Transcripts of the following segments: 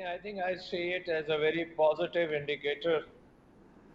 I think I see it as a very positive indicator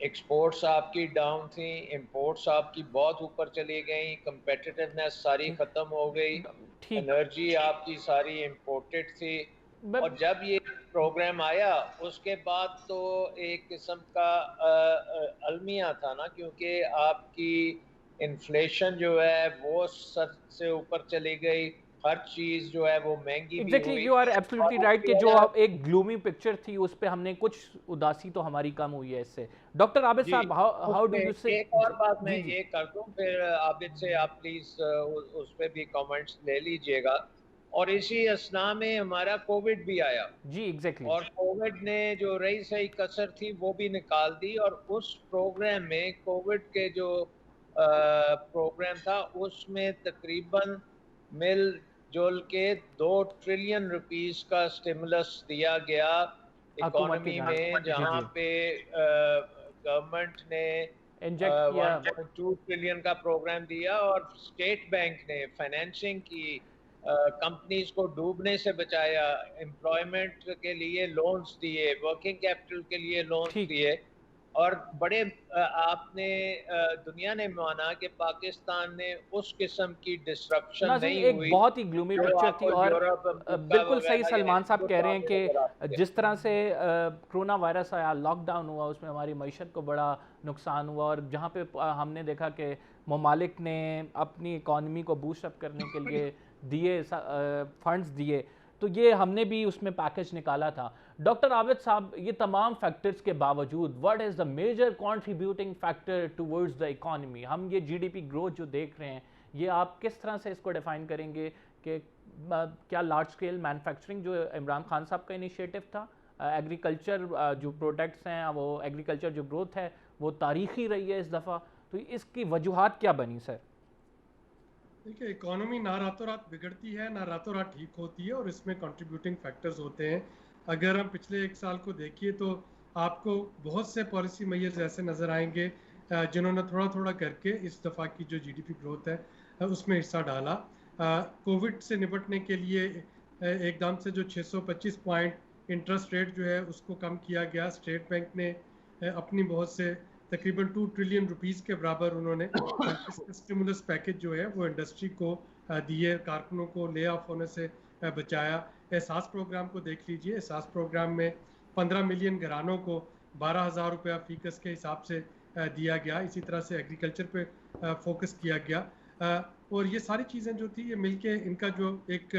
exports آپ کی down تھیں، imports آپ کی بہت اوپر چلی گئیں، کمپیٹیٹیونیس ساری ختم ہو گئی، ٹھیک انرجی آپ کی ساری امپورٹڈ تھی. میں- اور جب یہ پروگرام آیا اس کے بعد تو ایک قسم کا المیہ تھا نا، کیونکہ آپ کی انفلیشن جو ہے وہ سر سے اوپر چلی گئی، ہر چیز جو ہے وہ مہنگی بھی ایگزیکٹلی ہوئی. یو آر اور ایبسلیوٹلی اس رائٹ کی کہ جو وجہ ایک گلومی پکچر تھی اس پہ ہم نے کچھ اداسی تو ہماری کم ہوئی ہے اس سے. ڈاکٹر عابد جی، صاحب ہاؤ اس ڈو میں یو سے ایک اور بات میں جی جی یہ کر دوں، پھر عابد سے آپ پلیز اس پہ بھی کامنٹس لے لیجئے گا. اور اسی اسنا میں ہمارا کووڈ بھی آیا، جی ایگزیکٹلی اور کووڈ نے جو رہی صحیح کسر تھی وہ بھی نکال دی. اور اس پروگرام میں کووڈ کے جو پروگرام تھا اس میں تقریباً مل جول کے 2 ٹریلین روپیز کا سٹیمولس دیا گیا حکومت کی اکانومی جانب میں، جی جہاں جی پہ گورنمنٹ نے انجیکٹ کیا 1.2 ٹریلین کا پروگرام دیا، اور اسٹیٹ بینک نے فائنینسنگ کی، کمپنیز کو ڈوبنے سے بچایا، امپلائمنٹ کے لیے لونز دیے، ورکنگ کیپٹل کے لیے لونز ٹھیک. دیے. اور بڑے آپ نے دنیا نے مانا کہ پاکستان نے اس قسم کی ڈسرپشن ناظرین نہیں ایک ہوئی بہت ہی گلومی جو پکچر آپ تھی، کو اور یورپ، امریکہ بالکل صحیح وغیرہ یا سلمان صاحب کہہ رہے ہیں ہندوستان میں کہ نظر آتی ہے. جس طرح سے کرونا وائرس آیا، لاک ڈاؤن ہوا، اس میں ہماری معیشت کو بڑا نقصان ہوا، اور جہاں پہ ہم نے دیکھا کہ ممالک نے اپنی اکانومی کو بوسٹ اپ کرنے کے لیے دیے فنڈز دیے، تو یہ ہم نے بھی اس میں پیکج نکالا تھا. ڈاکٹر عابد صاحب، یہ تمام فیکٹرز کے باوجود what is the major contributing factor towards the economy? ہم یہ جی ڈی پی گروتھ جو دیکھ رہے ہیں، یہ آپ کس طرح سے اس کو ڈیفائن کریں گے کہ کیا لارج سکیل مینوفیکچرنگ جو عمران خان صاحب کا انیشیٹو تھا، ایگریکلچر جو پروڈکٹس ہیں، وہ ایگریکلچر جو گروتھ ہے وہ تاریخی رہی ہے اس دفعہ، تو اس کی وجوہات کیا بنی سر؟ دیکھیے، اکانومی نہ راتوں رات بگڑتی ہے نہ راتوں رات ٹھیک ہوتی ہے، اور اس میں کنٹریبیوٹنگ فیکٹرز ہوتے ہیں. اگر ہم پچھلے 1 سال کو دیکھیے تو آپ کو بہت سے پالیسی میئرز ایسے نظر آئیں گے جنہوں نے تھوڑا تھوڑا کر کے اس دفعہ کی جو جی ڈی پی گروتھ ہے اس میں حصہ ڈالا. کووڈ سے نپٹنے کے لیے ایک دم سے جو 625 پوائنٹ انٹرسٹ ریٹ جو ہے اس کو کم کیا گیا. اسٹیٹ بینک نے اپنی بہت سے تقریباً 2 ٹریلین روپیز کے برابر انہوں نے اسٹیمولس پیکج جو ہے وہ انڈسٹری کو دیے، کارکنوں کو لے آف ہونے سے بچایا. احساس پروگرام کو دیکھ لیجئے، احساس پروگرام میں 15 ملین گھرانوں کو 12,000 روپیہ فی کس کے حساب سے دیا گیا. اسی طرح سے ایگریکلچر پہ فوکس کیا گیا. اور یہ ساری چیزیں جو تھی یہ مل کے ان کا جو ایک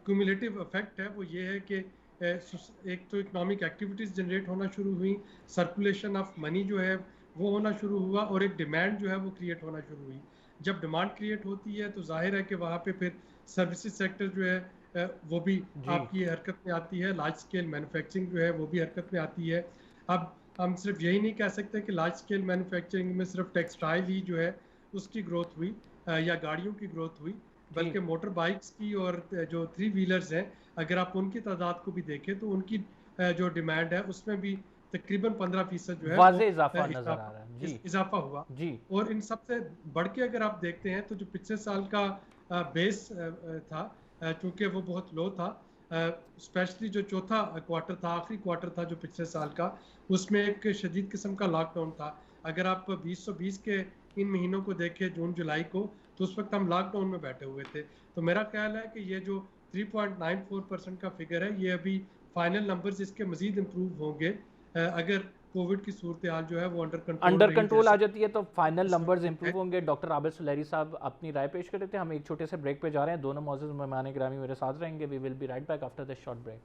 کیومولیٹو افیکٹ ہے وہ یہ ہے کہ ایک تو اکنامک ایکٹیویٹیز جنریٹ ہونا شروع ہوئی، سرکولیشن آف منی جو ہے وہ ہونا شروع ہوا، اور ایک ڈیمانڈ جو ہے وہ کریٹ ہونا شروع ہوئی. جب ڈیمانڈ کریٹ ہوتی ہے تو ظاہر ہے کہ وہاں پہ پھر سروسز سیکٹر جو ہے وہ بھی جی آپ کی حرکت میں آتی ہے، لارج سکیل مینوفیکچرنگ جو ہے وہ بھی حرکت میں آتی ہے. اب ہم صرف یہی نہیں کہہ سکتے کہ لارج سکیل مینوفیکچرنگ میں صرف ٹیکسٹائل ہی جو ہے اس کی گروتھ ہوئی یا گاڑیوں کی گروتھ ہوئی، جی بلکہ موٹر بائکس کی اور جو 3 ویلرز ہیں اگر آپ ان کی تعداد کو بھی دیکھیں تو ان کی جو ڈیمانڈ ہے اس میں بھی تقریباً 15% جو ہے وہ واضح اضافہ نظر آ رہا ہے. جی اضافہ ہوا. جی اور ان سب سے بڑھ کے اگر آپ دیکھتے ہیں تو جو پچھلے سال کا بیس تھا چونکہ وہ بہت لو تھا، اسپیشلی جو چوتھا کوارٹر تھا، آخری کوارٹر تھا جو پچھلے سال کا، اس میں ایک شدید قسم کا لاک ڈاؤن تھا. اگر آپ 2020 کے ان مہینوں کو دیکھیں، جون جولائی کو، تو اس وقت ہم لاک ڈاؤن میں بیٹھے ہوئے تھے. تو میرا خیال ہے کہ یہ جو 3.94% کا فگر ہے یہ ابھی فائنل نمبرز اس کے مزید امپروو ہوں گے اگر کووڈ کی صورتحال جو ہے وہ انڈر رہی کنٹرول آ جیسے جاتی ہے تو فائنل اس نمبرز وقت ہے. امپروو ہوں گے. ڈاکٹر عابد سلیری صاحب اپنی رائے پیش کر رہے تھے. ہم ایک چھوٹے سے بریک پہ جا رہے ہیں. دونوں معزز مہمان گرامی میرے ساتھ رہیں گے. We will be right back after this short break.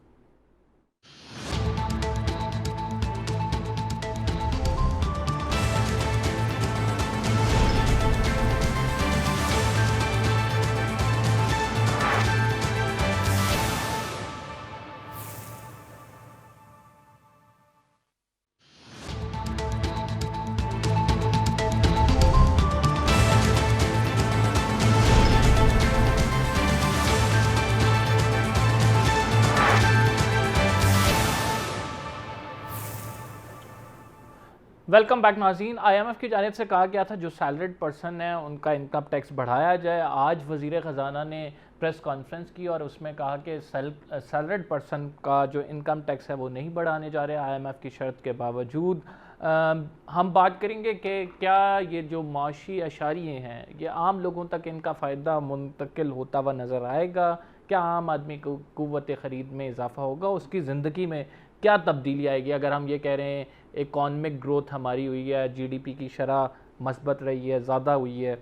Welcome back ناظرین. آئی ایم ایف کی جانب سے کہا گیا تھا جو سیلریڈ پرسن ہیں ان کا انکم ٹیکس بڑھایا جائے. آج وزیر خزانہ نے پریس کانفرنس کی اور اس میں کہا کہ سیلریڈ پرسن کا جو انکم ٹیکس ہے وہ نہیں بڑھانے جا رہے آئی ایم ایف کی شرط کے باوجود. ہم بات کریں گے کہ کیا یہ جو معاشی اشاریے ہیں یہ عام لوگوں تک ان کا فائدہ منتقل ہوتا ہوا نظر آئے گا؟ کیا عام آدمی کو قوت خرید میں اضافہ ہوگا؟ اس کی زندگی میں کیا تبدیلی آئے گی اگر ہم یہ کہہ رہے ہیں اکانومک گروتھ ہماری ہوئی ہے، جی ڈی پی کی شرح مثبت رہی ہے، زیادہ ہوئی ہے؟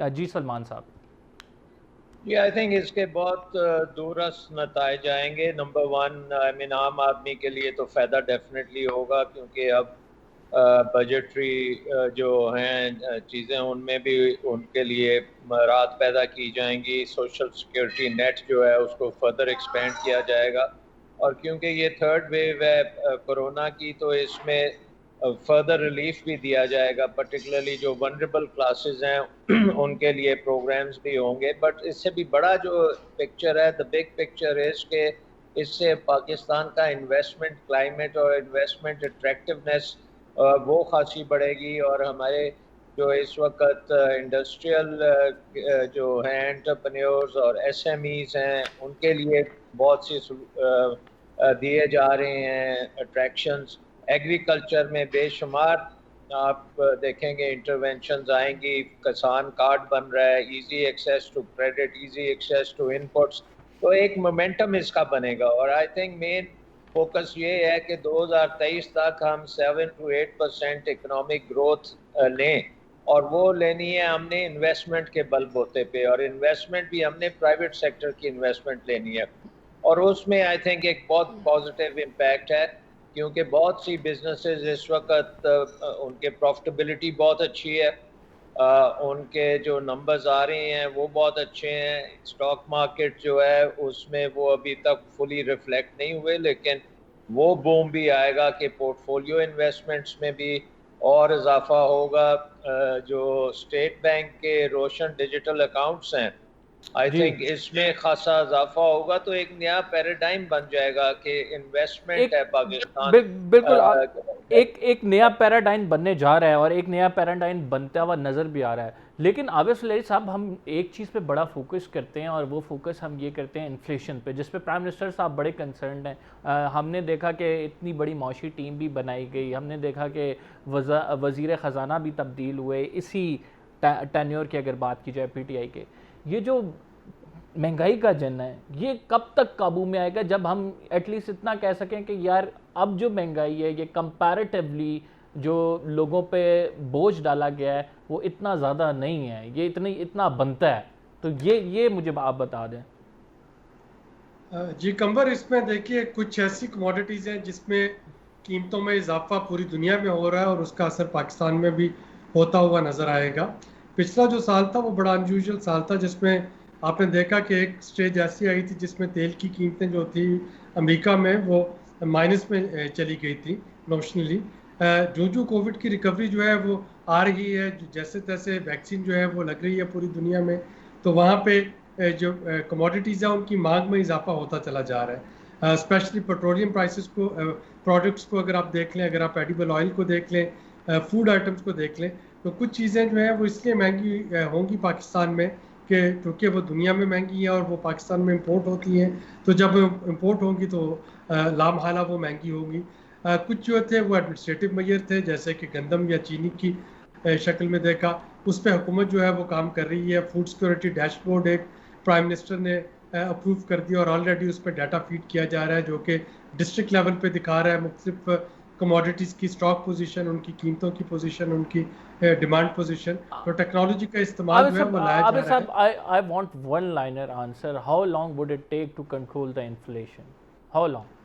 جی سلمان صاحب. جی آئی تھنک اس کے بہت دورس نتائج آئیں گے. نمبر ون آئی مین عام آدمی کے لیے تو فائدہ ڈیفینیٹلی ہوگا، کیونکہ اب بجٹری جو ہیں چیزیں ان میں بھی ان کے لیے راحت پیدا کی جائیں گی. سوشل سیکیورٹی نیٹ جو ہے اس کو فردر ایکسپینڈ کیا جائے گا، اور کیونکہ یہ تھرڈ ویو ہے کورونا کی تو اس میں فردر ریلیف بھی دیا جائے گا. پرٹیکولرلی جو ونریبل کلاسز ہیں ان کے لیے پروگرامز بھی ہوں گے. بٹ اس سے بھی بڑا جو پکچر ہے، دا بگ پکچر اس کے اس سے پاکستان کا انویسٹمنٹ کلائمیٹ اور انویسٹمنٹ اٹریکٹیونیس وہ خاصی بڑھے گی، اور ہمارے جو اس وقت انڈسٹریل جو ہیں انٹرپرینیورز اور ایس ایم ایز ہیں ان کے لیے بہت سی دیے جا رہے ہیں اٹریکشنز. ایگریکلچر میں بے شمار آپ دیکھیں گے انٹرونشنز آئیں گی. کسان کارڈ بن رہا ہے، easy access to credit, easy access to inputs, تو ایک مومنٹم اس کا بنے گا. اور آئی تھنک مین فوکس یہ ہے کہ 2023 تک ہم 7 to 8% اکنامک گروتھ لیں، اور وہ لینی ہے ہم نے انویسٹمنٹ کے بل بوتے پہ، اور انویسٹمنٹ بھی ہم نے پرائیویٹ سیکٹر کی انویسٹمنٹ لینی ہے. اور اس میں آئی تھنک ایک بہت پازیٹیو امپیکٹ ہے، کیونکہ بہت سی بزنسز اس وقت ان کے پروفٹیبلٹی بہت اچھی ہے، ان کے جو نمبرز آ رہے ہیں وہ بہت اچھے ہیں. اسٹاک مارکیٹ جو ہے اس میں وہ ابھی تک فلی ریفلیکٹ نہیں ہوئے، لیکن وہ بوم بھی آئے گا کہ پورٹ فولیو انویسٹمنٹس میں بھی اور اضافہ ہوگا. جو اسٹیٹ بینک کے روشن ڈیجیٹل اکاؤنٹس ہیں آئی تھنک اس میں خاصا اضافہ ہوگا، تو ایک نیا پیراڈائم بن جائے گا کہ انویسٹمنٹ ہے پاکستان. بالکل ایک نیا پیراڈائم بننے جا رہا ہے، اور ایک نیا پیراڈائم بنتا ہوا نظر بھی آ رہا ہے. لیکن عابد سلیری صاحب، ہم ایک چیز پہ بڑا فوکس کرتے ہیں، اور وہ فوکس ہم یہ کرتے ہیں انفلیشن پہ، جس پہ پرائم منسٹر صاحب بڑے کنسرنڈ ہیں. ہم نے دیکھا کہ اتنی بڑی معاشی ٹیم بھی بنائی گئی، ہم نے دیکھا کہ وزیر خزانہ بھی تبدیل ہوئے اسی ٹینیور کی اگر بات کی جائے پی ٹی آئی کے. یہ جو مہنگائی کا جن ہے یہ کب تک قابو میں آئے گا، جب ہم ایٹ لیسٹ اتنا کہہ سکیں کہ یار اب جو مہنگائی ہے یہ کمپیریٹیولی جو لوگوں پہ بوجھ ڈالا گیا ہے وہ اتنا زیادہ نہیں ہے، یہ اتنا بنتا ہے؟ تو یہ مجھے آپ بتا دیں. جی قمر، اس میں دیکھیے کچھ ایسی کموڈیٹیز ہیں جس میں قیمتوں میں اضافہ پوری دنیا میں ہو رہا ہے، اور اس کا اثر پاکستان میں بھی ہوتا ہوا نظر آئے گا. پچھلا جو سال تھا وہ بڑا انیوژل سال تھا، جس میں آپ نے دیکھا کہ ایک سٹیج ایسی آئی تھی جس میں تیل کی قیمتیں جو تھی امریکہ میں وہ مائنس میں چلی گئی تھی نوشنلی. جو کووڈ کی ریکوری جو ہے وہ آ رہی ہے، جیسے تیسے ویکسین جو ہے وہ لگ رہی ہے پوری دنیا میں، تو وہاں پہ جو کموڈیٹیز ہیں ان کی مانگ میں اضافہ ہوتا چلا جا رہا ہے. اسپیشلی پیٹرولیم پرائسز کو، پروڈکٹس کو اگر آپ دیکھ لیں، اگر آپ ایڈیبل آئل کو دیکھ لیں، فوڈ آئٹمس کو دیکھ لیں، تو کچھ چیزیں جو ہیں وہ اس لیے مہنگی ہوں گی پاکستان میں کہ کیونکہ وہ دنیا میں مہنگی ہیں اور وہ پاکستان میں امپورٹ ہوتی ہیں. تو جب امپورٹ ہوں گی تو لامحالہ وہ مہنگی ہوگی. کچھ جو تھے وہ ایڈمنسٹریٹو میجر تھے، جیسے کہ گندم یا چینی کی شکل میں دیکھا، اس پہ حکومت جو ہے وہ کام کر رہی ہے. فوڈ سیکورٹی ڈیش بورڈ ایک پرائم منسٹر نے اپروو کر دیا، اور آلریڈی اس پہ ڈیٹا فیڈ کیا جا رہا ہے جو کہ ڈسٹرکٹ لیول پہ دکھا رہا ہے مختلف کموڈیٹیز کی اسٹاک پوزیشن، ان کی قیمتوں کی پوزیشن، ان کی ڈیمانڈ پوزیشن. تو ٹیکنالوجی کا استعمال جو ہے وہ لایا جا رہا ہے. صاحب I want one liner answer. How long would it take to control the inflation? How long?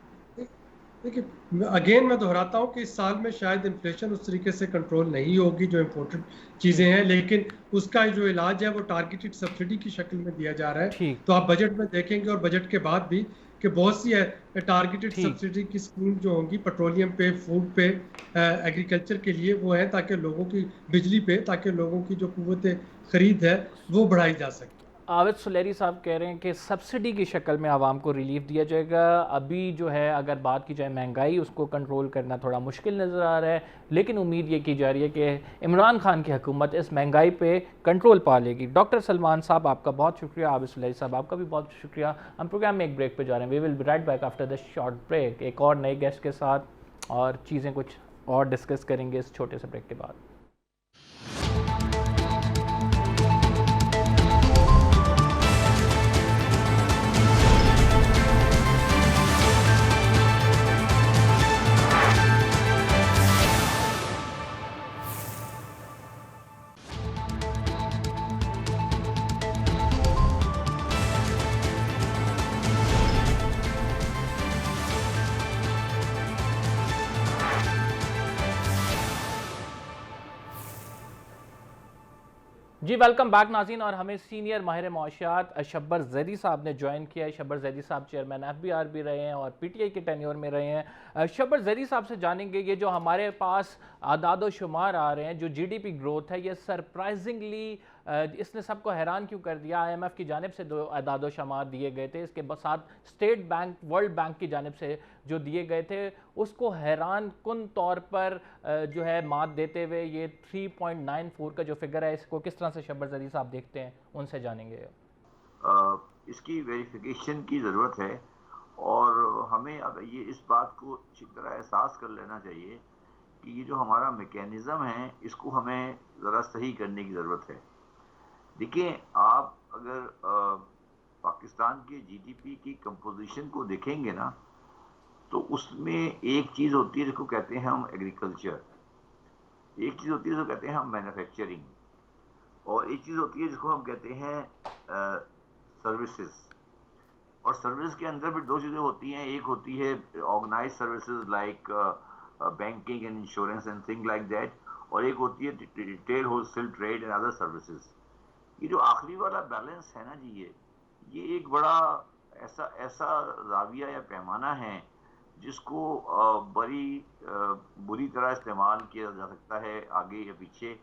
دیکھیے اگین میں دہراتا ہوں کہ اس سال میں شاید انفلیشن اس طریقے سے کنٹرول نہیں ہوگی جو امپورٹنٹ چیزیں ہیں، لیکن اس کا جو علاج ہے وہ ٹارگیٹڈ سبسڈی کی شکل میں دیا جا رہا ہے. تو آپ بجٹ میں دیکھیں گے اور بجٹ کے بعد بھی کہ بہت سی ٹارگیٹڈ سبسڈی کی اسکیم جو ہوں گی پیٹرولیم پہ، فوڈ پہ، ایگریکلچر کے لیے وہ ہیں، تاکہ لوگوں کی بجلی پہ، تاکہ لوگوں کی جو قوت خرید ہے وہ بڑھائی جا سکے. عابد سلیری صاحب کہہ رہے ہیں کہ سبسڈی کی شکل میں عوام کو ریلیف دیا جائے گا. ابھی جو ہے اگر بات کی جائے مہنگائی، اس کو کنٹرول کرنا تھوڑا مشکل نظر آ رہا ہے، لیکن امید یہ کی جا رہی ہے کہ عمران خان کی حکومت اس مہنگائی پہ کنٹرول پا لے گی. ڈاکٹر سلمان صاحب آپ کا بہت شکریہ، عابد سلیری صاحب آپ کا بھی بہت شکریہ. ہم پروگرام میں ایک بریک پہ جا رہے ہیں. We will be right back after this short break, ایک اور نئے گیسٹ کے ساتھ اور چیزیں کچھ اور ڈسکس کریں گے اس چھوٹے سے بریک کے بعد. جی ویلکم بیک ناظرین, اور ہمیں سینئر ماہر معاشیات شبر زیدی صاحب نے جوائن کیا ہے. شبر زیدی صاحب چیئرمین FBR بھی رہے ہیں اور PTI کے ٹینیور میں رہے ہیں. شبر زیدی صاحب سے جانیں گے یہ جو ہمارے پاس اعداد و شمار آ رہے ہیں, جو GDP گروتھ ہے, یہ سرپرائزنگلی اس نے سب کو حیران کیوں کر دیا. IMF کی جانب سے دو اعداد و شمار دیے گئے تھے, اس کے ساتھ اسٹیٹ بینک, ورلڈ بینک کی جانب سے جو دیے گئے تھے, اس کو حیران کن طور پر جو ہے مات دیتے ہوئے یہ 3.94 کا جو فگر ہے, اس کو کس طرح سے شبر زیدی صاحب دیکھتے ہیں, ان سے جانیں گے. اس کی ویریفیکیشن کی ضرورت ہے, اور ہمیں اب یہ اس بات کو اچھی طرح احساس کر لینا چاہیے کہ یہ جو ہمارا میکینزم ہے اس کو ہمیں ذرا صحیح کرنے کی ضرورت ہے. دیکھیں, آپ اگر پاکستان کے GDP کی کمپوزیشن کو دیکھیں گے نا, تو اس میں ایک چیز ہوتی ہے جس کو کہتے ہیں ہم ایگریکلچر, ایک چیز ہوتی ہے جس کو کہتے ہیں ہم مینوفیکچرنگ, اور ایک چیز ہوتی ہے جس کو ہم کہتے ہیں سروسز. اور سروس کے اندر بھی دو چیزیں ہوتی ہیں, ایک ہوتی ہے organise services like banking and insurance and thing like that, اور ایک ہوتی ہے retail wholesale trade and other services. یہ جو آخری والا بیلنس ہے نا جی, یہ ایک بڑا ایسا زاویہ یا پیمانہ ہے جس کو بڑی بری طرح استعمال کیا جا سکتا ہے آگے یا پیچھے.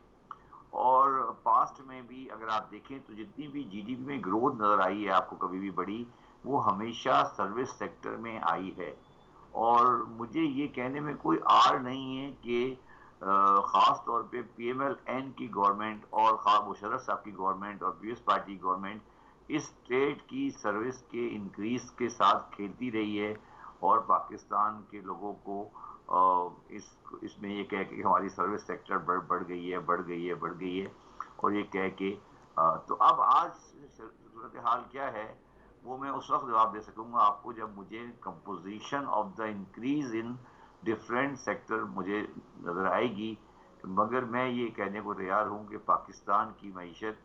اور پاسٹ میں بھی اگر آپ دیکھیں تو جتنی بھی GDP میں گروتھ نظر آئی ہے آپ کو کبھی بھی بڑی, وہ ہمیشہ سروس سیکٹر میں آئی ہے. اور مجھے یہ کہنے میں کوئی آڑ نہیں ہے کہ خاص طور پہ PMLN کی گورنمنٹ اور خواب مشرف صاحب کی گورنمنٹ اور پیپلز پارٹی گورنمنٹ اس اسٹیٹ کی سروس کے انکریز کے ساتھ کھیلتی رہی ہے, اور پاکستان کے لوگوں کو اس میں یہ کہہ کہ ہماری سروس سیکٹر بڑھ گئی ہے, اور یہ کہہ کہ تو اب آج صورتحال کیا ہے وہ میں اس وقت جواب دے سکوں گا آپ کو جب مجھے composition of the increase in different sector مجھے نظر آئے گی. مگر میں یہ کہنے کو تیار ہوں کہ پاکستان کی معیشت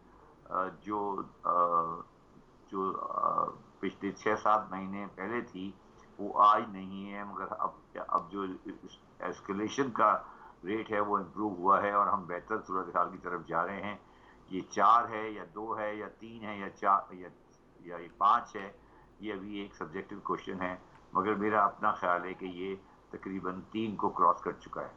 جو پچھلے 6-7 مہینے پہلے تھی وہ آج نہیں ہے, مگر اب جو ایسکلیشن کا ریٹ ہے وہ امپروو ہوا ہے, اور ہم بہتر صورتحال کی طرف جا رہے ہیں. یہ 4 ہے یا 2 ہے یا 3 ہے یا 4 یا 5 ہے, یہ ابھی ایک سبجیکٹو کوشچن ہے, مگر میرا اپنا خیال ہے کہ یہ تقریباً 3 کو کراس کر چکا ہے.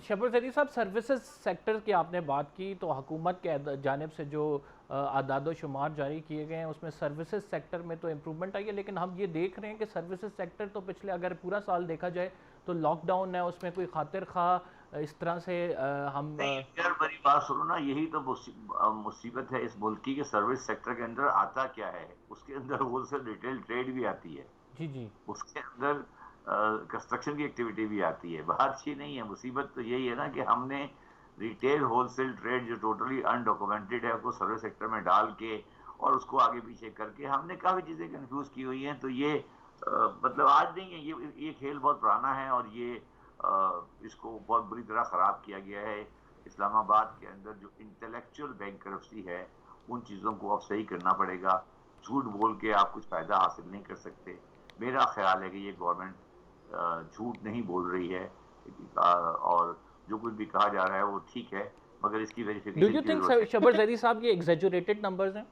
شبر زیدی صاحب, سروسز سیکٹر کی آپ نے بات کی, تو حکومت کے جانب سے جو اعداد و شمار جاری کیے گئے ہیں اس میں سروسز سیکٹر میں تو امپرومنٹ آئی ہے, لیکن ہم یہ دیکھ رہے ہیں کہ سروسز سیکٹر تو پچھلے اگر پورا سال دیکھا جائے تو لاک ڈاؤن ہے, اس میں کوئی خاطر خواہ اس طرح سے ہم یار میری بات سنو نا, یہی تو مصیبت ہے اس ملک کی کہ سروس سیکٹر کے اندر آتا کیا ہے, اس کے اندر ہول سیل ریٹیل ٹریڈ بھی آتی ہے, جی اس کے اندر کنسٹرکشن کی ایکٹیویٹی بھی آتی ہے. بات یہ نہیں ہے, مصیبت تو یہی ہے نا کہ ہم نے ریٹیل ہول سیل ٹریڈ جو ٹوٹلی انڈاکومنٹڈ ہے کو سروس سیکٹر میں ڈال کے اور اس کو آگے پیچھے کر کے ہم نے کافی چیزیں کنفیوز کی ہوئی ہیں. تو یہ مطلب آج نہیں ہے, یہ کھیل بہت پرانا ہے, اور یہ اس کو بہت بری طرح خراب کیا گیا ہے. اسلام آباد کے اندر جو انٹلیکچوئل بینکرپسی ہے ان چیزوں کو اب صحیح کرنا پڑے گا. جھوٹ بول کے آپ کچھ فائدہ حاصل نہیں کر سکتے. میرا خیال ہے کہ یہ گورنمنٹ جھوٹ نہیں بول رہی ہے, اور جو کچھ بھی کہا جا رہا ہے وہ ٹھیک ہے, مگر اس کی ویریفیکیشن کی ضرورت ہے. شبر زیدی صاحب یہ ایگزیجوریٹڈ نمبرز ہیں؟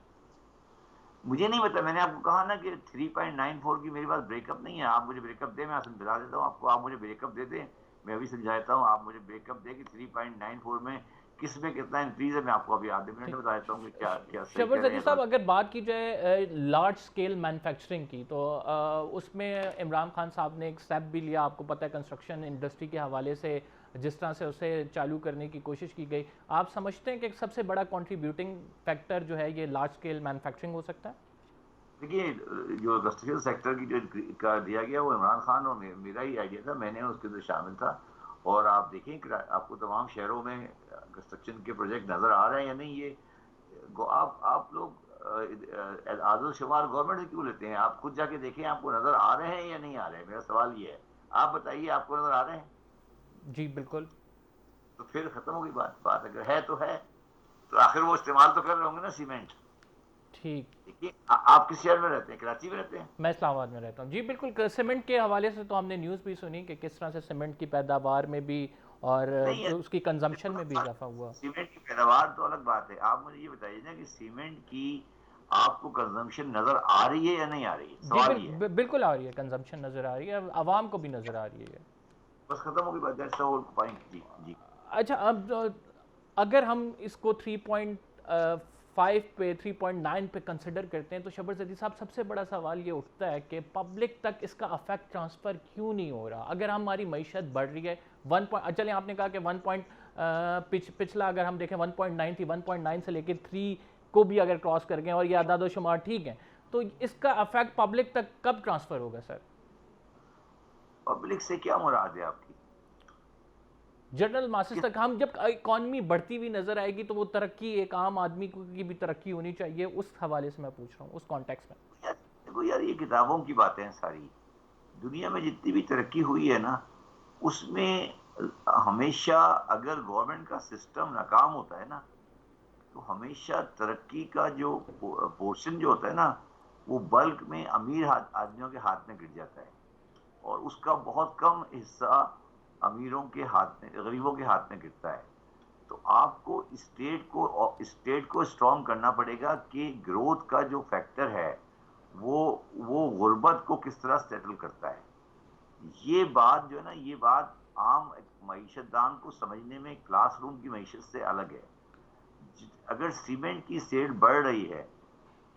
مجھے نہیں پتا, میں نے آپ کو کہا نا کہ 3.94 کی میرے پاس بریک اپ نہیں ہے. آپ مجھے بریک اپ دیں, میں بتا دیتا ہوں آپ کو. آپ مجھے بریک اپ دے دیں, میں ابھی سمجھا دیتا ہوں. آپ مجھے بریک اپ دیں کہ 3.94 میں کس میں کتنا انکریز ہے. میں آپ کو ابھی آدھے منٹ میں بتا دیتا ہوں کہ کیا شبر زیدی صاحب, اگر بات کی جائے لارج سکیل مینوفیکچرنگ کی, تو اس میں عمران خان صاحب نے ایک سٹیپ بھی لیا, آپ کو پتہ ہے کنسٹرکشن انڈسٹری کے حوالے سے جس طرح سے اسے چالو کرنے کی کوشش کی گئی. آپ سمجھتے ہیں کہ سب سے بڑا کنٹریبیوٹنگ فیکٹر جو ہے یہ لارج سکیل مینوفیکچرنگ ہو سکتا ہے؟ دیکھیے, جو کنسٹرکشن سیکٹر کی جو دیا گیا وہ عمران خان اور میرا ہی آئیڈیا تھا, میں نے اس کے اندر شامل تھا. اور آپ دیکھیں کہ آپ کو تمام شہروں میں کنسٹرکشن کے پروجیکٹ نظر آ رہے ہیں یا نہیں. یہ آپ لوگ اعداد و شمار گورنمنٹ سے کیوں لیتے ہیں؟ آپ خود جا کے دیکھیں آپ کو نظر آ رہے ہیں یا نہیں آ رہے ہیں. میرا سوال یہ ہے, آپ بتائیے آپ کو نظر آ رہے ہیں؟ جی بالکل. تو پھر ختم ہوگی بات اگر ہے تو ہے, تو آخر وہ استعمال تو کر رہے ہوں گے نا سیمنٹ. ٹھیک. دیکھیے آپ کس شہر میں رہتے ہیں؟ کراچی میں رہتے ہیں. میں اسلام آباد میں رہتا ہوں. جی بالکل. سیمنٹ کے حوالے سے تو ہم نے نیوز بھی سنی کہ کس طرح سے سیمنٹ کی پیداوار میں بھی اور نہیں اس کی کنزمپشن میں بھی اضافہ ہوا. سیمنٹ کی پیداوار تو الگ بات ہے. آپ مجھے یہ بتائیے نا کہ سیمنٹ کی آپ کو کنزمپشن نظر آ رہی ہے یا نہیں آ رہی ہے؟ جی سوال یہ ہے. بالکل آ رہی ہے, کنزمپشن نظر آ رہی ہے, عوام کو بھی نظر آ رہی ہے. بس ختم ہوگی بات. That's all point. جی جی. اچھا, اب اگر ہم اس کو 3.5 پہ 3.9 پہ کنسیڈر کرتے ہیں تو شبر زدی صاحب سب سے بڑا سوال یہ اٹھتا ہے کہ پبلک تک اس کا افیکٹ ٹرانسفر کیوں نہیں ہو رہا؟ اگر ہماری معیشت بڑھ رہی ہے چلیں آپ نے کہا کہ پچھلا اگر ہم دیکھیں 1.9 تھی, 1.9 سے لے کے 3 کو بھی اگر کراس کر گئے اور یہ اعداد و شمار ٹھیک ہیں, تو اس کا افیکٹ پبلک تک کب ٹرانسفر ہوگا سر؟ پبلک سے کیا مراد ہے آپ کی؟ جنرل ماسز تک. ہم جب اکانومی بڑھتی ہوئی نظر آئے گی تو وہ ترقی ایک عام آدمی کی بھی ترقی ہونی چاہیے, اس حوالے سے میں پوچھ رہا ہوں, اس کانٹیکس میں. دیکھو یار, یہ کتابوں کی باتیں ہیں ساری. دنیا میں جتنی بھی ترقی ہوئی ہے نا, اس میں ہمیشہ اگر گورنمنٹ کا سسٹم ناکام ہوتا ہے نا, تو ہمیشہ ترقی کا جو پورشن جو ہوتا ہے نا, وہ بلک میں امیر آدمیوں کے ہاتھ میں گر جاتا ہے, اور اس کا بہت کم حصہ امیروں کے ہاتھ میں, غریبوں کے ہاتھ میں گرتا ہے. تو آپ کو اسٹیٹ کو اسٹرانگ کرنا پڑے گا کہ گروتھ کا جو فیکٹر ہے وہ غربت کو کس طرح سیٹل کرتا ہے. یہ بات جو ہے نا, یہ بات عام معیشت دان کو سمجھنے میں کلاس روم کی معیشت سے الگ ہے. اگر سیمنٹ کی سیل بڑھ رہی ہے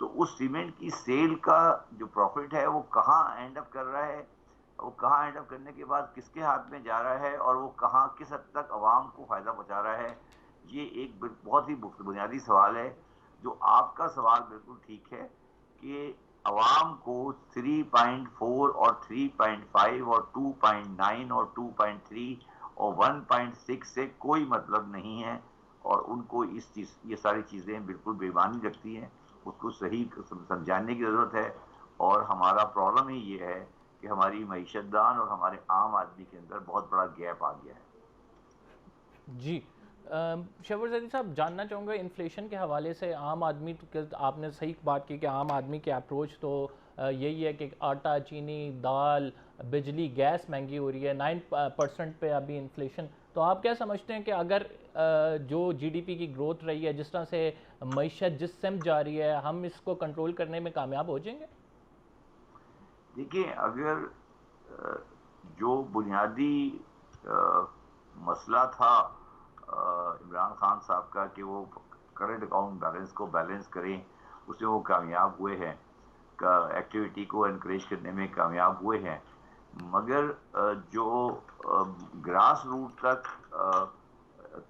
تو اس سیمنٹ کی سیل کا جو پروفٹ ہے وہ کہاں اینڈ اپ کر رہا ہے, وہ کہاں اینڈ اپ کرنے کے بعد کس کے ہاتھ میں جا رہا ہے, اور وہ کہاں کس حد تک عوام کو فائدہ پہنچا رہا ہے. یہ ایک بہت ہی بنیادی سوال ہے. جو آپ کا سوال بالکل ٹھیک ہے کہ عوام کو 3.4 اور 3.5 اور 2.9 اور 2.3 اور 1.6 سے کوئی مطلب نہیں ہے, اور ان کو یہ ساری چیزیں بالکل بےمعنی لگتی ہیں. اس کو صحیح سمجھانے کی ضرورت ہے, اور ہمارا پرابلم ہی یہ ہے کہ ہماری معیشت دان اور ہمارے عام آدمی کے اندر بہت بڑا گیپ آ گیا ہے. جی شہباز زیدی صاحب, جاننا چاہوں گا انفلیشن کے حوالے سے. عام آدمی, آپ نے صحیح بات کی کہ عام آدمی کی اپروچ تو یہی ہے کہ آٹا, چینی, دال, بجلی, گیس مہنگی ہو رہی ہے, 9% پہ ابھی انفلیشن. تو آپ کیا سمجھتے ہیں کہ اگر جو جی ڈی پی کی گروتھ رہی ہے, جس طرح سے معیشت جس سمت جا رہی ہے, ہم اس کو کنٹرول کرنے میں کامیاب ہو جائیں گے؟ دیکھیں, اگر جو بنیادی مسئلہ تھا عمران خان صاحب کا کہ وہ کرنٹ اکاؤنٹ بیلنس کو بیلنس کریں, اس میں وہ کامیاب ہوئے ہیں, ایکٹیویٹی کو انکریج کرنے میں کامیاب ہوئے ہیں, مگر جو گراس روٹ تک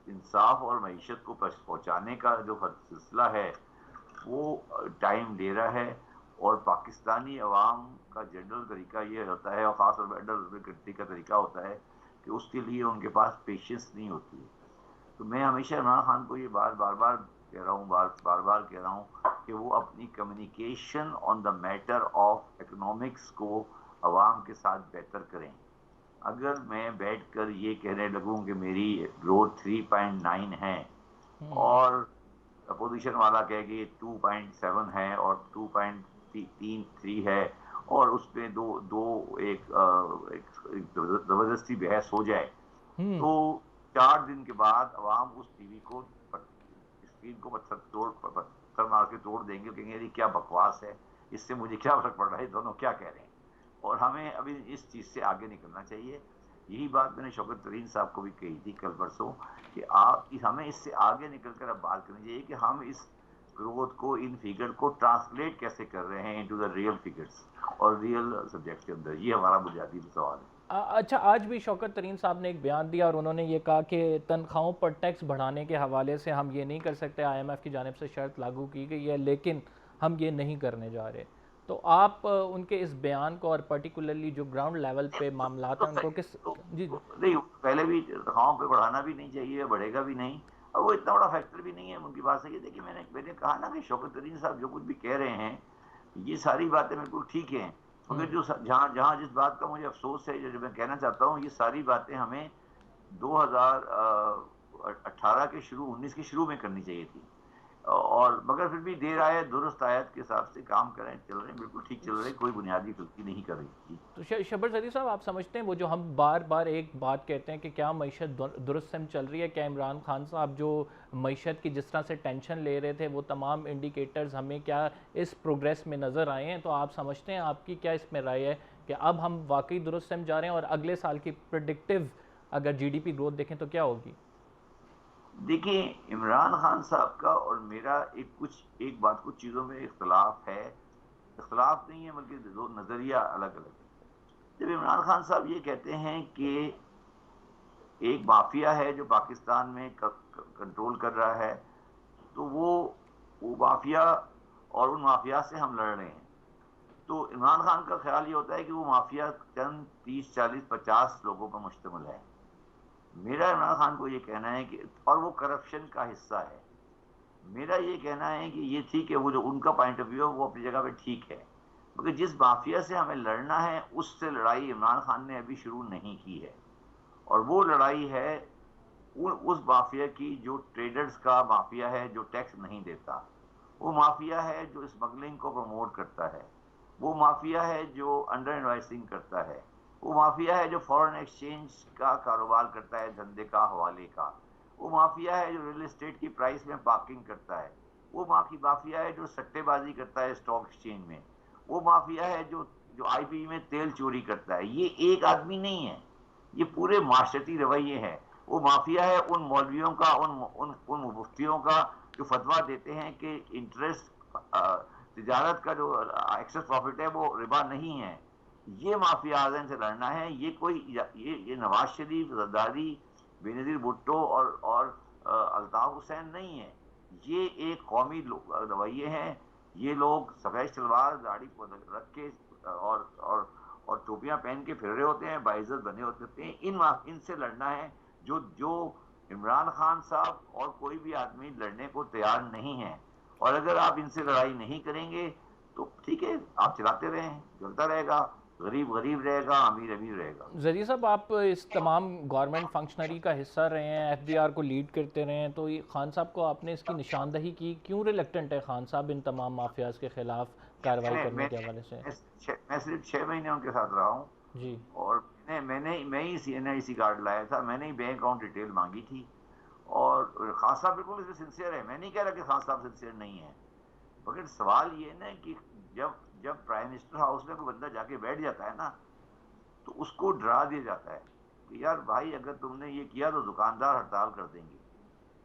انصاف اور معیشت کو پہنچانے کا جو سلسلہ ہے وہ ٹائم لے رہا ہے. اور پاکستانی عوام کا جنرل طریقہ یہ ہوتا ہے, اور خاص طور پر فیڈرل کنٹری کا طریقہ ہوتا ہے کہ اس کے لیے ان کے پاس پیشنس نہیں ہوتی. تو میں ہمیشہ عمران خان کو یہ بار بار کہہ رہا ہوں کہ وہ اپنی communication on the matter of economics کو عوام کے ساتھ بہتر کریں. اگر میں بیٹھ کر یہ کہنے لگوں کہ میری گروتھ 3.9 ہے اور اپوزیشن والا کہے کہ 2.7 ہے اور 2.3 ہے, اور اس پہ ایک زبردستی بحث ہو جائے, تو 4 دن کے بعد عوام اس ٹی وی کو اسکرین کو پتھر مار کے توڑ دیں گے, کہیں گے یہ کیا بکواس ہے, اس سے مجھے کیا فرق پڑ رہا ہے, دونوں کیا کہہ رہے ہیں. اور ہمیں ابھی اس چیز سے آگے نکلنا چاہیے. یہی بات میں نے شوکت ترین صاحب کو بھی کہی تھی کل پرسوں کہ ہمیں اس سے آگے نکل کر اب بات کرنی چاہیے کہ ہم اس گروتھ کو, ان فگر کو ٹرانسلیٹ کیسے کر رہے ہیں انٹو دا ریئل فگرز اور ریئل سبجیکٹ کے اندر. یہ ہمارا بنیادی سوال ہے. اچھا, آج بھی شوکت ترین صاحب نے ایک بیان دیا اور انہوں نے یہ کہا کہ تنخواہوں پر ٹیکس بڑھانے کے حوالے سے ہم یہ نہیں کر سکتے, آئی ایم ایف کی جانب سے شرط لاگو کی گئی ہے لیکن ہم یہ نہیں کرنے جا رہے. تو آپ ان کے اس بیان کو اور پرٹیکولرلی جو گراؤنڈ لیول پہ معاملات ہیں ان کو کس جی نہیں، پہلے بھی تنخواہوں پہ بڑھانا بھی نہیں چاہیے، بڑھے گا بھی نہیں، اور وہ اتنا بڑا فیکٹر بھی نہیں ہے ان کی بات سے. یہ دیکھیے میں نے کہا نا کہ شوکت ترین صاحب جو کچھ بھی کہہ رہے ہیں یہ ساری باتیں بالکل ٹھیک ہیں، مگر جو جہاں جس بات کا مجھے افسوس ہے، جو میں کہنا چاہتا ہوں، یہ ساری باتیں ہمیں 2018 کے شروع 19 کے شروع میں کرنی چاہیے تھی، اور مگر پھر بھی دیر آئے درست آیت کے حساب سے کام کریں، چل رہے ہیں بالکل ٹھیک چل رہے ہیں، کوئی بنیادی غلطی نہیں کر رہی. تو شبر زدی صاحب آپ سمجھتے ہیں وہ جو ہم بار بار ایک بات کہتے ہیں کہ کیا معیشت درست سم چل رہی ہے، کیا عمران خان صاحب جو معیشت کی جس طرح سے ٹینشن لے رہے تھے وہ تمام انڈیکیٹرز ہمیں کیا اس پروگریس میں نظر آئے ہیں؟ تو آپ سمجھتے ہیں، آپ کی کیا اس میں رائے ہے کہ اب ہم واقعی درست سم جا رہے ہیں، اور اگلے سال کی پریڈکٹیو اگر جی ڈی پی گروتھ دیکھیں تو کیا ہوگی؟ دیکھیں، عمران خان صاحب کا اور میرا ایک بات کچھ چیزوں میں اختلاف ہے، اختلاف نہیں ہے بلکہ دو نظریہ الگ الگ ہے. جب عمران خان صاحب یہ کہتے ہیں کہ ایک مافیا ہے جو پاکستان میں کنٹرول کر رہا ہے، تو وہ مافیا اور ان مافیا سے ہم لڑ رہے ہیں، تو عمران خان کا خیال یہ ہوتا ہے کہ وہ مافیا چند 30 40 50 لوگوں پر مشتمل ہے. میرا عمران خان کو یہ کہنا ہے کہ، اور وہ کرپشن کا حصہ ہے، میرا یہ کہنا ہے کہ یہ ٹھیک ہے، وہ جو ان کا پوائنٹ آف ویو ہے وہ اپنی جگہ پہ ٹھیک ہے، مگر جس مافیا سے ہمیں لڑنا ہے اس سے لڑائی عمران خان نے ابھی شروع نہیں کی ہے، اور وہ لڑائی ہے اس مافیا کی جو ٹریڈرز کا مافیا ہے، جو ٹیکس نہیں دیتا، وہ مافیا ہے جو اسمگلنگ کو پروموٹ کرتا ہے، وہ مافیا ہے جو انڈر انوائسنگ کرتا ہے، وہ مافیا ہے جو فورن ایکسچینج کا کاروبار کرتا ہے، دھندے کا، حوالے کا، وہ مافیا ہے جو ریل اسٹیٹ کی پرائس میں پارکنگ کرتا ہے، وہ مافیا ہے جو سٹے بازی کرتا ہے اسٹاک ایکسچینج میں، وہ مافیا ہے جو آئی پی میں تیل چوری کرتا ہے. یہ ایک آدمی نہیں ہے، یہ پورے معاشرتی رویے ہیں. وہ مافیا ہے ان مولویوں کا، ان مفتیوں کا جو فتویٰ دیتے ہیں کہ انٹرسٹ تجارت کا جو ایکسس پروفٹ ہے وہ ربا نہیں ہے. یہ مافیا اعظم سے لڑنا ہے. یہ کوئی یہ نواز شریف، زرداری، بے نظیر بھٹو اور الطاف حسین نہیں ہے. یہ ایک قومی رویے ہیں. یہ لوگ سفید شلوار داڑھی کو رکھ کے اور ٹوپیاں پہن کے پھر رہے ہوتے ہیں، باعزت بنے ہوتے ہیں. ان سے لڑنا ہے جو عمران خان صاحب اور کوئی بھی آدمی لڑنے کو تیار نہیں ہے. اور اگر آپ ان سے لڑائی نہیں کریں گے تو ٹھیک ہے، آپ چلاتے رہیں، چلتا رہے گا، غریب غریب رہے گا، امیر امیر رہے گا. زدی صاحب آپ اس تمام گورنمنٹ فنکشنری کا حصہ رہے ہیں، ایف بی آر کو لیڈ کرتے رہے ہیں، تو یہ خان صاحب کو آپ نے اس کی نشاندہی کی، کیوں ریلیکٹنٹ ہے خان صاحب ان تمام مافیاز کے خلاف کارروائی کرنے کے حوالے سے؟ میں صرف 6 مہینے ان کے ساتھ رہا ہوں، جی، اور میں ہی NIC کارڈ لایا تھا، میں نے ہی بینک اکاؤنٹ ڈیٹیل مانگی تھی. اور خان صاحب بالکل اس میں سنسیئر ہے، میں نہیں کہہ رہا کہ خان صاحب سنسیئر نہیں ہے، مگر سوال یہ نا کہ جب پرائم منسٹر ہاؤس میں کوئی بندہ جا کے بیٹھ جاتا ہے نا تو اس کو ڈرا دیا جاتا ہے کہ یار بھائی اگر تم نے یہ کیا تو دکاندار ہڑتال کر دیں گے.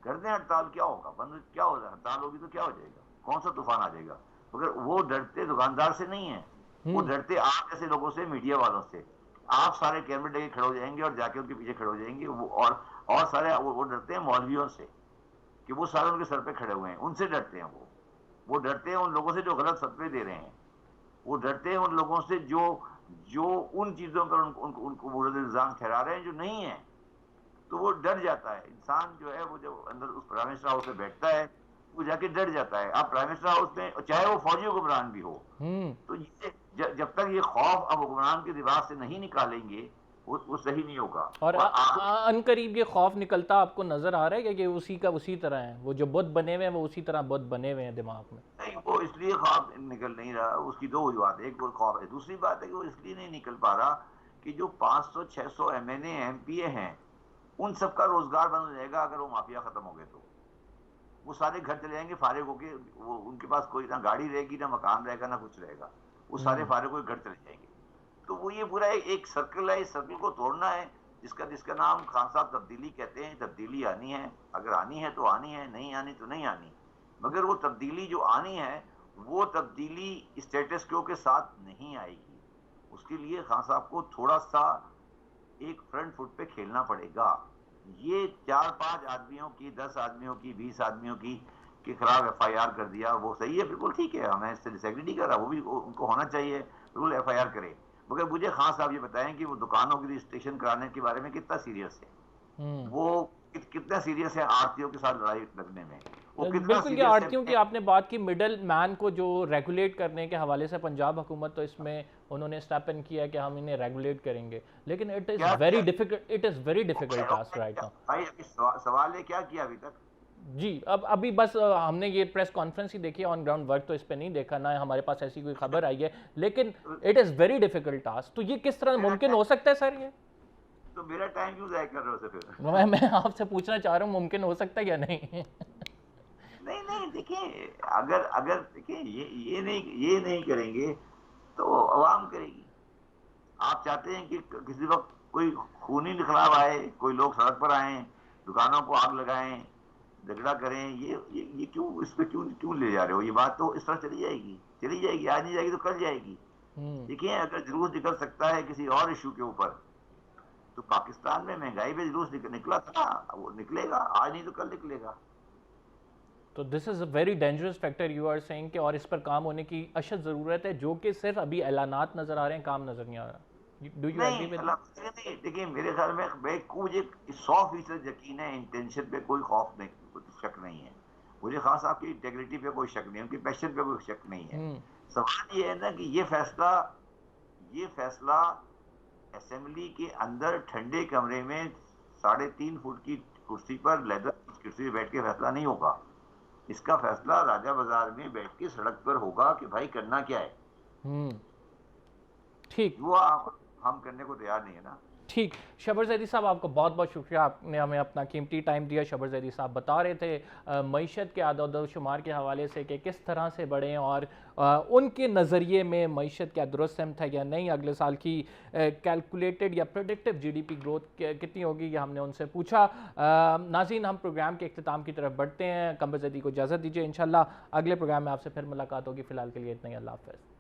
کر دیں ہڑتال، کیا ہوگا، بند کیا ہوگا، ہڑتال ہوگی تو کیا ہو جائے گا، کون سا طوفان آ جائے گا. مگر وہ ڈرتے دکاندار سے نہیں ہیں، وہ ڈرتے آپ جیسے لوگوں سے، میڈیا والوں سے. آپ سارے کیمرے لے کے کھڑے ہو جائیں گے اور جا کے ان کے پیچھے کھڑے ہو جائیں گے. اور سارے وہ ڈرتے ہیں مولویوں سے کہ وہ سارے ان کے سر پہ کھڑے ہوئے ہیں، ان سے ڈرتے ہیں. وہ ڈرتے ہیں ان لوگوں سے جو غلط فتوے دے رہے ہیں. وہ ڈرتے ہیں ان لوگوں سے جو ان چیزوں پر ان کو مورد الزام ٹھہرا رہے ہیں جو نہیں ہیں. تو وہ ڈر جاتا ہے انسان جو ہے، وہ جب اندر اس پرائم منسٹر ہاؤس میں بیٹھتا ہے وہ جا کے ڈر جاتا ہے. آپ پرائم منسٹر ہاؤس میں چاہے وہ فوجی حکمران بھی ہو، تو جب تک یہ خوف اب حکمران کے دماغ سے نہیں نکالیں گے وہ صحیح نہیں ہوگا. اور ان قریب یہ خوف نکلتا آپ کو نظر آ رہا ہے کہ اسی کا اسی طرح ہے، وہ جو بت بنے ہوئے ہیں وہ اسی طرح بت بنے ہوئے ہیں دماغ میں؟ نہیں، وہ اس لیے خواب نکل نہیں رہا. اس کی 2 وجوہات، ایک وہ خواب ہے، دوسری بات ہے کہ وہ اس لیے نہیں نکل پا رہا کہ جو 500 600 MNA MPA ہیں ان سب کا روزگار بند ہو جائے گا اگر وہ مافیا ختم ہو گئے. تو وہ سارے گھر چلے جائیں گے فارغ ہو کے. وہ ان کے پاس کوئی نہ گاڑی رہے گی، نہ مکان رہے گا، نہ کچھ رہے گا. وہ سارے فارغ ہو کے گھر چلے جائیں گے. تو وہ یہ پورا ایک سرکل ہے، اس سرکل کو توڑنا ہے، جس کا نام خان صاحب تبدیلی کہتے ہیں. تبدیلی آنی ہے، اگر آنی ہے تو آنی ہے، نہیں آنی تو نہیں آنی. مگر وہ تبدیلی جو آنی ہے وہ تبدیلی اسٹیٹس کیو کے ساتھ نہیں آئے گی. اس کے لیے خان صاحب کو تھوڑا سا ایک فرنٹ فٹ پہ کھیلنا پڑے گا. یہ 4 5 آدمیوں کی، 10 آدمیوں کی، 20 آدمیوں کی کے خلاف FIR کر دیا، وہ صحیح ہے، بالکل ٹھیک ہے، میں اس سے ڈس ایگری نہیں کر رہا، وہ بھی ان کو ہونا چاہیے، بالکل FIR کرے، مگر مجھے خان صاحب یہ بتائیں کہ وہ دکانوں کی رجسٹریشن کرانے کے بارے میں کتنا سیریس ہے، وہ کتنا سیریس ہے آڑتیوں کے ساتھ لڑائی لگنے میں، وہ کتنا بالکل یہ سیریس آڑتیوں کی ہے. آپ نے بات کی، مڈل مین کو جو ریگولیٹ کرنے کے حوالے سے پنجاب حکومت تو اس میں انہوں نے اسٹیپ ان کیا کہ ہم انہیں ریگولیٹ کریں گے، لیکن it is very difficult task right now. بھائی سوال ہے کیا کیا ابھی تک؟ جی ابھی بس ہم نے یہ پریس کانفرنس ہی دیکھی ہے، آن گراؤنڈ ورک تو اس پہ نہیں دیکھا، نہ ہمارے پاس ایسی کوئی خبر آئی ہے، لیکن it is very difficult task. تو یہ کس طرح ممکن ہو سکتا ہے سر؟ یہ تو میرا ٹائم کیوں ضائع کر رہے ہو پھر؟ میں آپ سے پوچھنا چاہ رہا ہوں ممکن ہو سکتا ہے یا نہیں؟ نہیں دیکھیں، اگر دیکھیں یہ نہیں کریں گے تو عوام کرے گی. آپ چاہتے ہیں کہ کسی وقت کوئی خونی انقلاب آئے، کوئی لوگ سڑک پر آئیں، دکانوں کو آگ لگائیں، جھگڑا کریں، یہ کیوں اس پہ کیوں لے جا رہے ہو؟ یہ بات تو اس طرح چلی جائے گی، آج نہیں جائے گی تو کل جائے گی. دیکھیں اگر جلوس نکل سکتا ہے کسی اور ایشو کے اوپر تو پاکستان میں مہنگائی پہ جلوس نکلا تھا، وہ نکلے گا، آج نہیں تو کل نکلے گا. تو this is a very dangerous factor you are saying کہ اور اس پر کام ہونے کی اشد ضرورت ہے، جو کہ صرف ابھی اعلانات نظر آ رہے ہیں، کام نظر نہیں آ رہا. Do you agree with? نہیں دیکھیں میرے خیال میں مجھے 100% یقین ہے، انٹینشن پہ کوئی خوف نہیں، کوئی شک نہیں ہے. مجھے خاص صاحب کی انٹیگریٹی پہ کوئی شک نہیں ہے، ان کی پیشن پہ کوئی شک نہیں ہے. سوال یہ ہے نا کہ یہ فیصلہ اسمبلی کے اندر ٹھنڈے کمرے میں 3.5 فٹ کی کرسی پر لیدر کرسی پہ بیٹھ کے فیصلہ نہیں ہوگا. اس کا فیصلہ راجہ بازار میں بیٹھ کے سڑک پر ہوگا کہ بھائی کرنا کیا ہے. ٹھیک، وہ ہم کرنے کو تیار نہیں ہے نا. ٹھیک. شبر زیدی صاحب آپ کو بہت بہت شکریہ، آپ نے ہمیں اپنا قیمتی ٹائم دیا. شبر زیدی صاحب بتا رہے تھے معیشت کے اعداد و شمار کے حوالے سے کہ کس طرح سے بڑھیں اور ان کے نظریے میں معیشت کیا درست سمت ہے یا نہیں، اگلے سال کی کیلکولیٹڈ یا پریڈکٹیو GDP گروتھ کتنی ہوگی، یہ ہم نے ان سے پوچھا. ناظرین ہم پروگرام کے اختتام کی طرف بڑھتے ہیں، قمر زیدی کو اجازت دیجیے، انشاءاللہ اگلے پروگرام میں آپ سے پھر ملاقات ہوگی. فی الحال کے لیے اتنا ہی، اللہ حافظ.